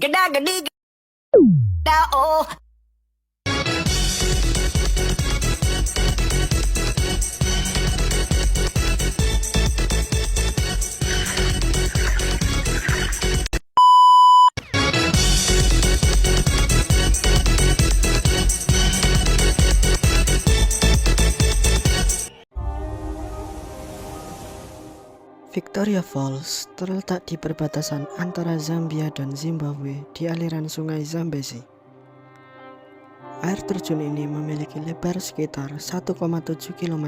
Gada-gadi, oh. Victoria Falls terletak di perbatasan antara Zambia dan Zimbabwe di aliran sungai Zambezi. Air terjun ini memiliki lebar sekitar 1,7 km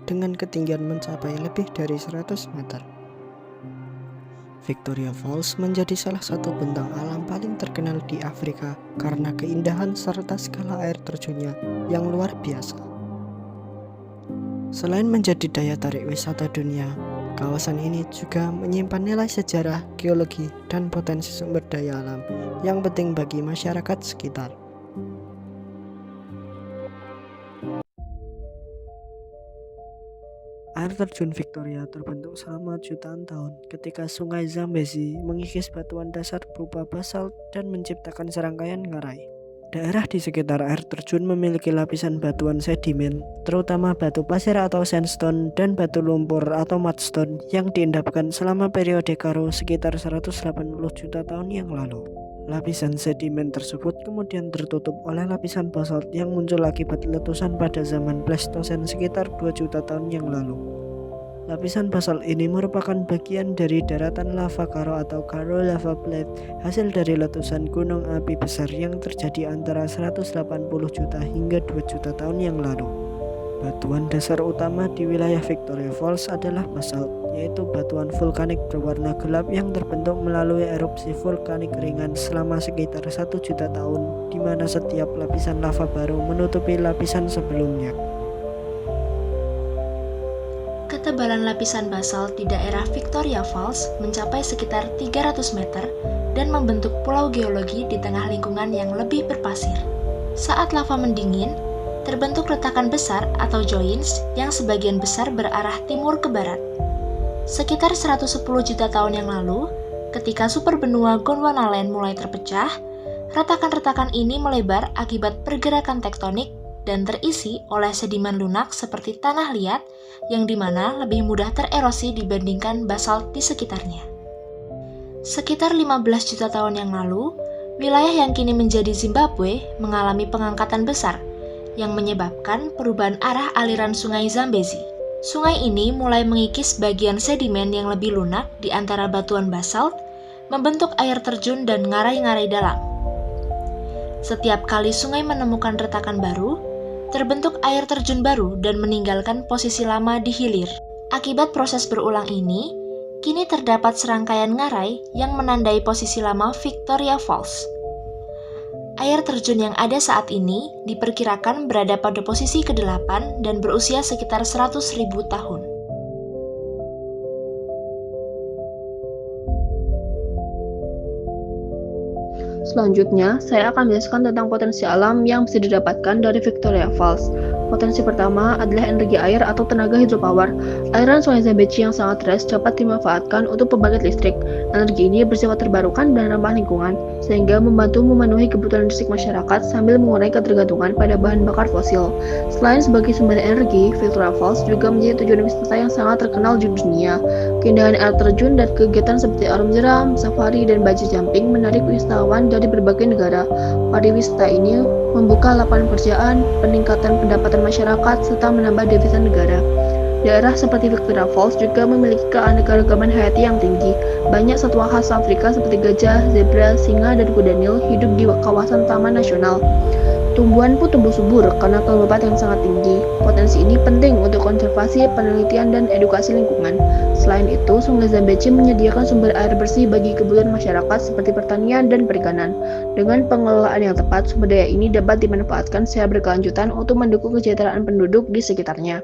dengan ketinggian mencapai lebih dari 100 meter. Victoria Falls menjadi salah satu bentang alam paling terkenal di Afrika karena keindahan serta skala air terjunnya yang luar biasa. Selain menjadi daya tarik wisata dunia, kawasan ini juga menyimpan nilai sejarah, geologi, dan potensi sumber daya alam yang penting bagi masyarakat sekitar. Air terjun Victoria terbentuk selama jutaan tahun ketika sungai Zambezi mengikis batuan dasar berupa basalt dan menciptakan serangkaian ngarai. Daerah di sekitar air terjun memiliki lapisan batuan sedimen, terutama batu pasir atau sandstone dan batu lumpur atau mudstone yang diendapkan selama periode Karo sekitar 180 juta tahun yang lalu. Lapisan sedimen tersebut kemudian tertutup oleh lapisan basalt yang muncul akibat letusan pada zaman Pleistosen sekitar 2 juta tahun yang lalu. Lapisan basalt ini merupakan bagian dari daratan lava Karo atau Karo Lava Plate, hasil dari letusan gunung api besar yang terjadi antara 180 juta hingga 2 juta tahun yang lalu. Batuan dasar utama di wilayah Victoria Falls adalah basalt, yaitu batuan vulkanik berwarna gelap yang terbentuk melalui erupsi vulkanik ringan selama sekitar 1 juta tahun, di mana setiap lapisan lava baru menutupi lapisan sebelumnya. Ketebalan lapisan basalt di daerah Victoria Falls mencapai sekitar 300 meter dan membentuk pulau geologi di tengah lingkungan yang lebih berpasir. Saat lava mendingin, terbentuk retakan besar atau joints yang sebagian besar berarah timur ke barat. Sekitar 110 juta tahun yang lalu, ketika superbenua Gondwanaland mulai terpecah, retakan-retakan ini melebar akibat pergerakan tektonik dan terisi oleh sedimen lunak seperti tanah liat yang dimana lebih mudah tererosi dibandingkan basalt di sekitarnya. Sekitar 15 juta tahun yang lalu, wilayah yang kini menjadi Zimbabwe mengalami pengangkatan besar yang menyebabkan perubahan arah aliran sungai Zambezi. Sungai ini mulai mengikis bagian sedimen yang lebih lunak di antara batuan basalt, membentuk air terjun dan ngarai-ngarai dalam. Setiap kali sungai menemukan retakan baru, terbentuk air terjun baru dan meninggalkan posisi lama di hilir. Akibat proses berulang ini, kini terdapat serangkaian ngarai yang menandai posisi lama Victoria Falls. Air terjun yang ada saat ini diperkirakan berada pada posisi ke-8 dan berusia sekitar 100.000 tahun. Selanjutnya, saya akan menjelaskan tentang potensi alam yang bisa didapatkan dari Victoria Falls. Potensi pertama adalah energi air atau tenaga hidropower. Aliran sungai Zambezi yang sangat deras dapat dimanfaatkan untuk pembangkit listrik. Energi ini bersifat terbarukan dan ramah lingkungan, sehingga membantu memenuhi kebutuhan listrik masyarakat sambil mengurangi ketergantungan pada bahan bakar fosil. Selain sebagai sumber energi, Victoria Falls juga menjadi tujuan wisata yang sangat terkenal di dunia. Keindahan air terjun dan kegiatan seperti alam jeram, safari, dan bungee jumping menarik wisatawan dari berbagai negara. Pariwisata ini membuka lapangan pekerjaan, peningkatan pendapatan masyarakat, serta menambah devisa negara. Daerah seperti Victoria Falls juga memiliki keanekaragaman hayati yang tinggi. Banyak satwa khas Afrika seperti gajah, zebra, singa, dan kuda Nil hidup di kawasan taman nasional. Tumbuhan pun tumbuh subur karena kelembapan yang sangat tinggi. Potensi ini penting untuk konservasi, penelitian, dan edukasi lingkungan. Selain itu, Sungai Zambezi menyediakan sumber air bersih bagi kebutuhan masyarakat seperti pertanian dan perikanan. Dengan pengelolaan yang tepat, sumber daya ini dapat dimanfaatkan secara berkelanjutan untuk mendukung kesejahteraan penduduk di sekitarnya.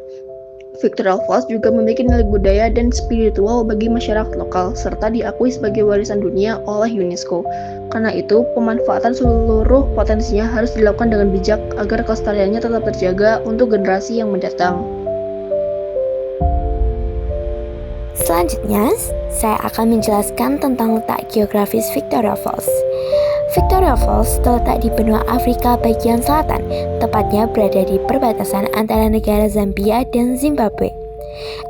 Victoria Falls juga memiliki nilai budaya dan spiritual bagi masyarakat lokal, serta diakui sebagai warisan dunia oleh UNESCO. Karena itu, pemanfaatan seluruh potensinya harus dilakukan dengan bijak agar kelestariannya tetap terjaga untuk generasi yang mendatang. Selanjutnya, saya akan menjelaskan tentang letak geografis Victoria Falls. Victoria Falls terletak di benua Afrika bagian selatan, tepatnya berada di perbatasan antara negara Zambia dan Zimbabwe.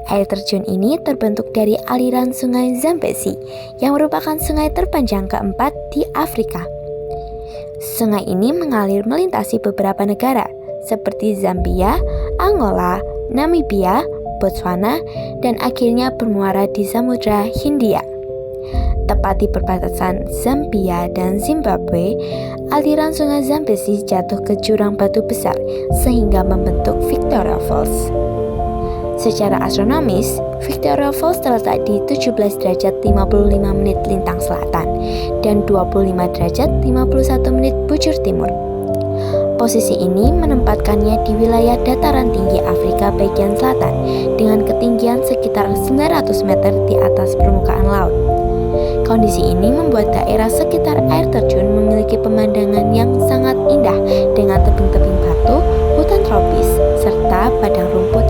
Air terjun ini terbentuk dari aliran sungai Zambezi, yang merupakan sungai terpanjang keempat di Afrika. Sungai ini mengalir melintasi beberapa negara, seperti Zambia, Angola, Namibia, Botswana, dan akhirnya bermuara di Samudra Hindia. Tepat di perbatasan Zambia dan Zimbabwe, aliran sungai Zambezi jatuh ke jurang batu besar sehingga membentuk Victoria Falls. Secara astronomis, Victoria Falls terletak di 17 derajat 55 menit lintang selatan dan 25 derajat 51 menit bujur timur. Posisi ini menempatkannya di wilayah dataran tinggi Afrika bagian selatan dengan ketinggian sekitar 900 meter di atas permukaan laut. Kondisi ini membuat daerah sekitar air terjun memiliki pemandangan yang sangat indah dengan tebing-tebing batu, hutan tropis, serta padang rumput